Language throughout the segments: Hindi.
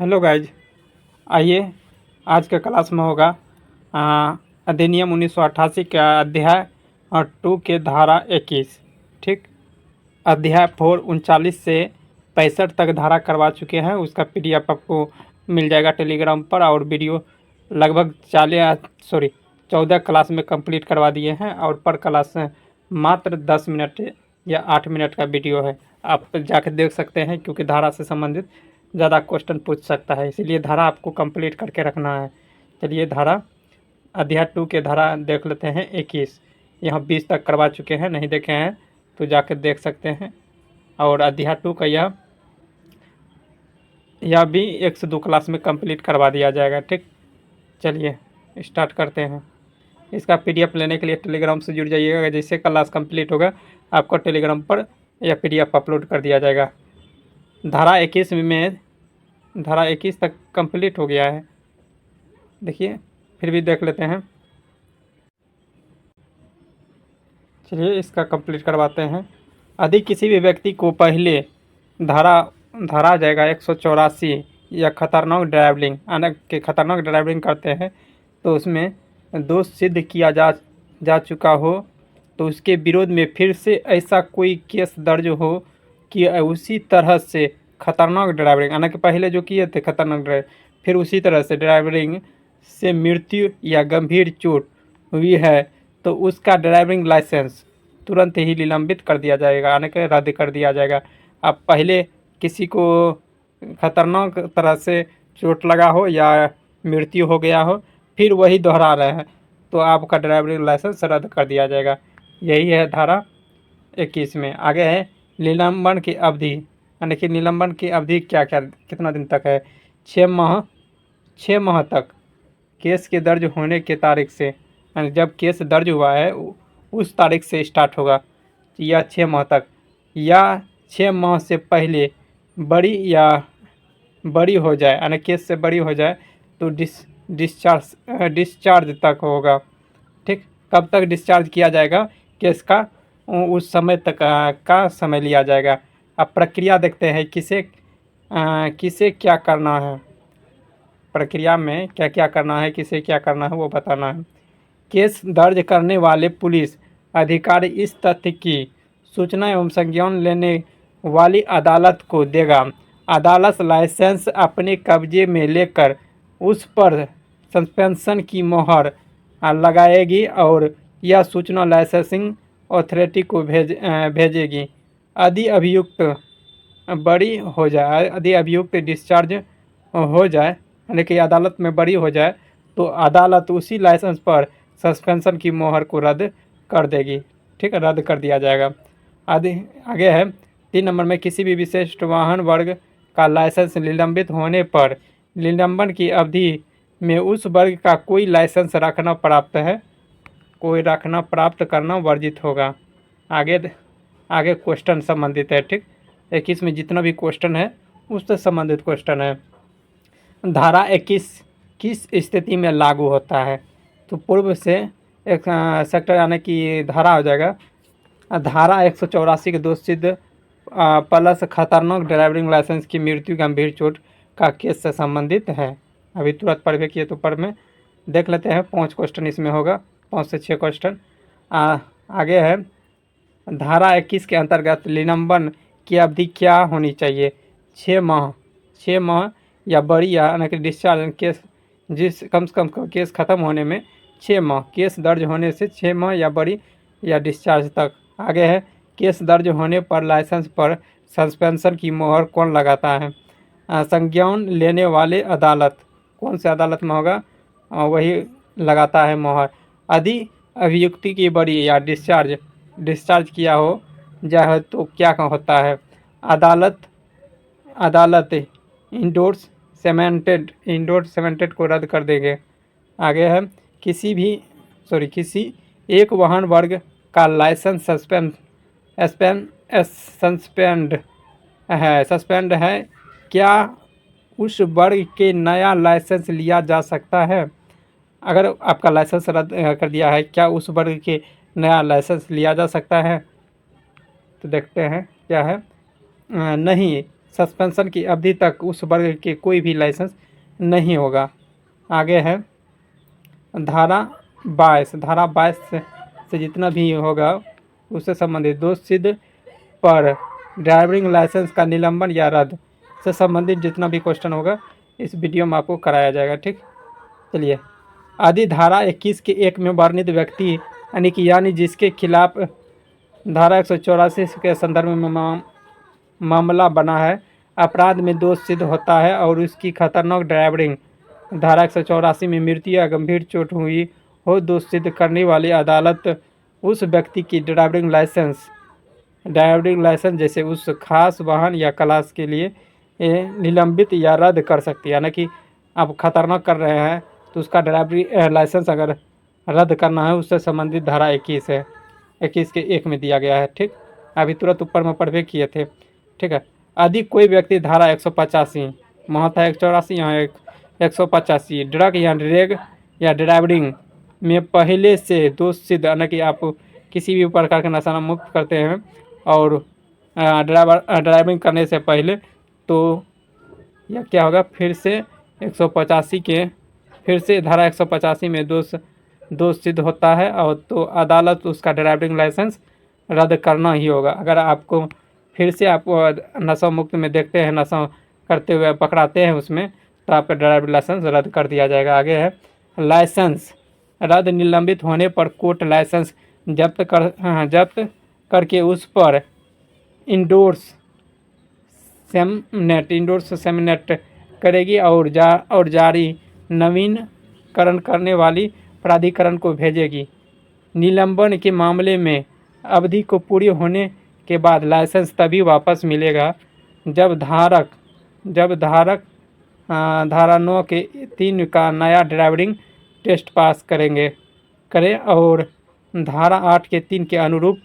हेलो गाइज, आइए आज के क्लास में होगा अधिनियम 1988 का अध्याय और 2 के धारा 21। ठीक, अध्याय 4 39 से 65 तक धारा करवा चुके हैं। उसका PDF आपको मिल जाएगा टेलीग्राम पर, और वीडियो लगभग 14 क्लास में कंप्लीट करवा दिए हैं, और पर क्लास मात्र 10 मिनट या 8 मिनट का वीडियो है। आप जाकर देख सकते हैं, क्योंकि धारा से संबंधित ज़्यादा क्वेश्चन पूछ सकता है, इसीलिए धारा आपको कंप्लीट करके रखना है। चलिए धारा अध्याय 2 के धारा देख लेते हैं 21। यहाँ 20 तक करवा चुके हैं, नहीं देखे हैं तो जाकर देख सकते हैं। और अध्याय 2 का यह भी 1 से 2 क्लास में कंप्लीट करवा दिया जाएगा। ठीक, चलिए स्टार्ट करते हैं। इसका PDF लेने के लिए टेलीग्राम से जुड़ जाइएगा। जैसे क्लास कंप्लीट होगा आपको टेलीग्राम पर यह PDF अपलोड कर दिया जाएगा। धारा 21 में धारा 21 तक कंप्लीट हो गया है। देखिए, फिर भी देख लेते हैं। चलिए इसका कंप्लीट करवाते हैं। यदि किसी भी व्यक्ति को पहले धारा जाएगा 184 या खतरनाक ड्राइविंग करते हैं तो उसमें दोष सिद्ध किया जा चुका हो, तो उसके विरोध में फिर से ऐसा कोई केस दर्ज हो कि उसी तरह से खतरनाक ड्राइविंग, यानी कि पहले जो किए थे खतरनाक ड्राइविंग, फिर उसी तरह से ड्राइविंग से मृत्यु या गंभीर चोट हुई है, तो उसका ड्राइविंग लाइसेंस तुरंत ही निलंबित कर दिया जाएगा, यानी कि रद्द कर दिया जाएगा। अब पहले किसी को खतरनाक तरह से चोट लगा हो या मृत्यु हो गया हो, फिर वही दोहरा रहे हैं, तो आपका ड्राइविंग लाइसेंस रद्द कर दिया जाएगा। यही है धारा 21 में। आगे है निलंबन की अवधि, यानी कि निलंबन की अवधि कितना दिन तक है? 6 माह तक केस के दर्ज होने के तारीख से, यानी जब केस दर्ज हुआ है उस तारीख से स्टार्ट होगा, या 6 माह तक, या 6 माह से पहले बड़ी हो जाए, यानी केस से बड़ी हो जाए तो डिस्चार्ज तक होगा। ठीक, कब तक डिस्चार्ज किया जाएगा केस का, उस समय तक का समय लिया जाएगा। अब प्रक्रिया देखते हैं, किसे क्या करना है, प्रक्रिया में क्या क्या करना है, किसे क्या करना है वो बताना है। केस दर्ज करने वाले पुलिस अधिकारी इस तथ्य की सूचना एवं संज्ञान लेने वाली अदालत को देगा। अदालत लाइसेंस अपने कब्जे में लेकर उस पर सस्पेंशन की मोहर लगाएगी और यह सूचना लाइसेंसिंग अथॉरिटी को भेजेगी। यदि अभियुक्त डिस्चार्ज हो जाए, यानी कि अदालत में बरी हो जाए, तो अदालत उसी लाइसेंस पर सस्पेंशन की मोहर को रद्द कर देगी। ठीक है, रद्द कर दिया जाएगा। आगे है 3 नंबर में, किसी भी विशिष्ट वाहन वर्ग का लाइसेंस निलंबित होने पर निलंबन की अवधि में उस वर्ग का कोई लाइसेंस रखना प्राप्त करना वर्जित होगा। आगे क्वेश्चन संबंधित है। ठीक, 21 में जितना भी क्वेश्चन है उससे संबंधित क्वेश्चन है। धारा 21 किस स्थिति में लागू होता है? तो पूर्व से एक सेक्टर, यानी कि धारा हो जाएगा धारा 184 के दोष सिद्ध प्लस खतरनाक ड्राइविंग लाइसेंस की मृत्यु गंभीर चोट का केस से संबंधित है। अभी तुरंत पढ़ किए तो पर में देख लेते हैं। 5 क्वेश्चन इसमें होगा, 5 से 6 क्वेश्चन। आगे है धारा 21 के अंतर्गत निलंबन की अवधि क्या होनी चाहिए? 6 माह या बड़ी, यानी कि डिस्चार्ज केस कम से कम केस ख़त्म होने में 6 माह, केस दर्ज होने से 6 माह या बड़ी या डिस्चार्ज तक। आगे है केस दर्ज होने पर लाइसेंस पर सस्पेंशन की मोहर कौन लगाता है? संज्ञान लेने वाले अदालत, कौन से अदालत में होगा वही लगाता है मोहर। यदि अभियुक्ति की बड़ी या डिस्चार्ज किया हो जाए तो क्या होता है? अदालत इंडोर्स सेमेंटेड को रद्द कर देंगे। आगे है किसी एक वाहन वर्ग का लाइसेंस सस्पेंड है, क्या उस वर्ग के नया लाइसेंस लिया जा सकता है? अगर आपका लाइसेंस रद्द कर दिया है, क्या उस वर्ग के नया लाइसेंस लिया जा सकता है? तो देखते हैं क्या है। नहीं, सस्पेंशन की अवधि तक उस वर्ग के कोई भी लाइसेंस नहीं होगा। आगे है धारा 22। धारा 22 से जितना भी होगा उससे संबंधित दोष सिद्ध पर ड्राइविंग लाइसेंस का निलंबन या रद्द से संबंधित जितना भी क्वेश्चन होगा इस वीडियो में आपको कराया जाएगा। ठीक, चलिए। आदि धारा 21 के 1 में वर्णित व्यक्ति यानी जिसके खिलाफ धारा 184 के संदर्भ में मामला बना है, अपराध में दोष सिद्ध होता है और उसकी खतरनाक ड्राइविंग धारा 184 में मृत्यु या गंभीर चोट हुई हो, दोष सिद्ध करने वाली अदालत उस व्यक्ति की ड्राइविंग लाइसेंस जैसे उस खास वाहन या क्लास के लिए निलंबित या रद्द कर सकती है। यानी कि आप खतरनाक कर रहे हैं तो उसका ड्राइविंग लाइसेंस अगर रद्द करना है उससे संबंधित धारा 21 है, 21 के 1 में दिया गया है। ठीक, अभी तुरंत ऊपर में पढ़ किए थे। ठीक है। यदि कोई व्यक्ति धारा 185 वहाँ था 184, यहाँ 185 ड्रग या ड्रैग या ड्राइविंग में पहले से दोष सिद्ध, यानी कि आप किसी भी प्रकार का नशा मुक्त करते हैं और ड्राइविंग करने से पहले, तो यह क्या होगा, फिर से 185 के फिर से धारा 185 में दोष सिद्ध होता है और तो अदालत उसका ड्राइविंग लाइसेंस रद्द करना ही होगा। अगर आपको फिर से आप नशा मुक्त में देखते हैं, नशा करते हुए पकड़ाते हैं उसमें, तो आपका ड्राइविंग लाइसेंस रद्द कर दिया जाएगा। आगे है लाइसेंस रद्द निलंबित होने पर कोर्ट लाइसेंस जब्त करके उस पर इंडोर्स सेमिनेट करेगी और जारी नवीनकरण करने वाली प्राधिकरण को भेजेगी। निलंबन के मामले में अवधि को पूरी होने के बाद लाइसेंस तभी वापस मिलेगा जब धारक धारा 9 के 3 का नया ड्राइविंग टेस्ट पास करें और धारा 8 के 3 के अनुरूप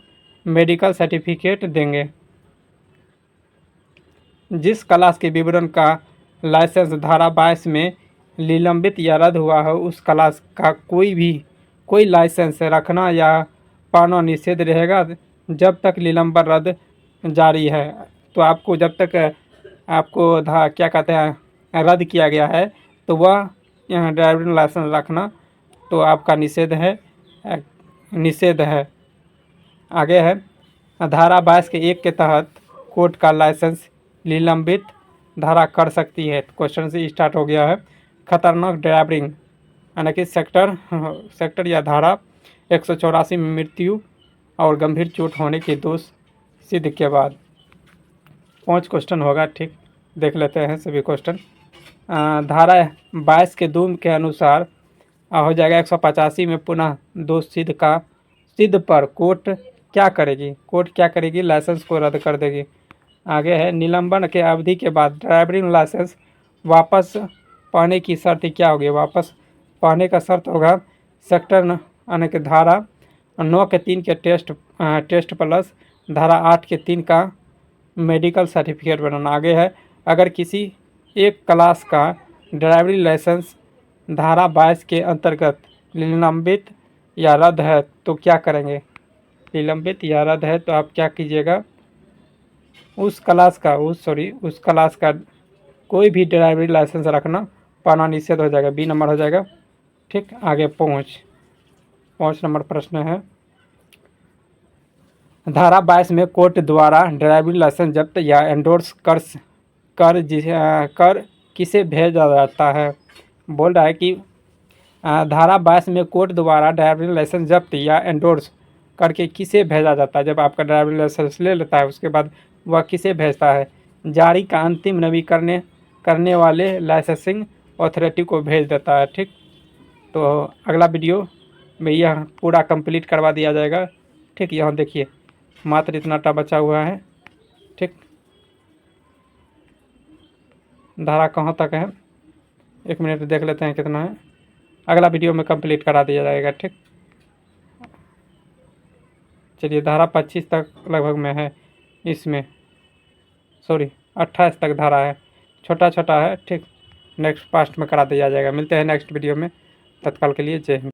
मेडिकल सर्टिफिकेट देंगे। जिस क्लास के विवरण का लाइसेंस धारा 22 में निलंबित या रद्द हुआ है उस क्लास का कोई लाइसेंस रखना या पाना निषेध रहेगा जब तक निलंबन रद्द जारी है। तो आपको जब तक आपको क्या कहते हैं रद्द किया गया है तो वह ड्राइविंग लाइसेंस रखना तो आपका निषेध है। आगे है धारा 22 के 1 के तहत कोर्ट का लाइसेंस निलंबित धारा कर सकती है। क्वेश्चन से स्टार्ट हो गया है। खतरनाक ड्राइविंग यानी कि सेक्टर या धारा 184 में मृत्यु और गंभीर चोट होने के दोष सिद्ध के बाद 5 क्वेश्चन होगा। ठीक, देख लेते हैं सभी क्वेश्चन। धारा 22 के 2 के अनुसार हो जाएगा 185 में पुनः दोष सिद्ध पर कोर्ट क्या करेगी, लाइसेंस को रद्द कर देगी। आगे है निलंबन के अवधि के बाद ड्राइविंग लाइसेंस वापस पाने की शर्त क्या होगी, वापस पाने का शर्त होगा सेक्टर यानी कि धारा 9 के 3 के टेस्ट प्लस धारा 8 के 3 का मेडिकल सर्टिफिकेट बनाना। आगे है अगर किसी एक क्लास का ड्राइविंग लाइसेंस धारा 22 के अंतर्गत निलंबित या रद्द है तो क्या करेंगे, निलंबित या रद्द है तो आप क्या कीजिएगा, उस क्लास का कोई भी ड्राइविंग लाइसेंस रखना पाना निषेध हो जाएगा, बी नंबर हो जाएगा। ठीक, आगे 5 नंबर प्रश्न है। धारा 22 में कोर्ट द्वारा ड्राइविंग लाइसेंस जब्त या एंडोर्स कर किसे भेजा जाता है। बोल रहा है कि धारा 22 में कोर्ट द्वारा ड्राइविंग लाइसेंस जब्त या एंडोर्स करके किसे भेजा जाता है। जब आपका ड्राइविंग लाइसेंस ले लेता है उसके बाद वह किसे भेजता है, जारी का अंतिम नवीकरण करने वाले लाइसेंसिंग अथॉरिटी को भेज देता है। ठीक, तो अगला वीडियो में यह पूरा कंप्लीट करवा दिया जाएगा। ठीक, यहाँ देखिए मात्र इतना टा बचा हुआ है। ठीक, धारा कहाँ तक है 1 मिनट देख लेते हैं कितना है, अगला वीडियो में कंप्लीट करा दिया जाएगा। ठीक, चलिए धारा 25 तक लगभग में है, इसमें 28 तक धारा है, छोटा है। ठीक, नेक्स्ट पास्ट में करा दिया जाएगा। मिलते हैं नेक्स्ट वीडियो में, तत्काल के लिए जय हिंद।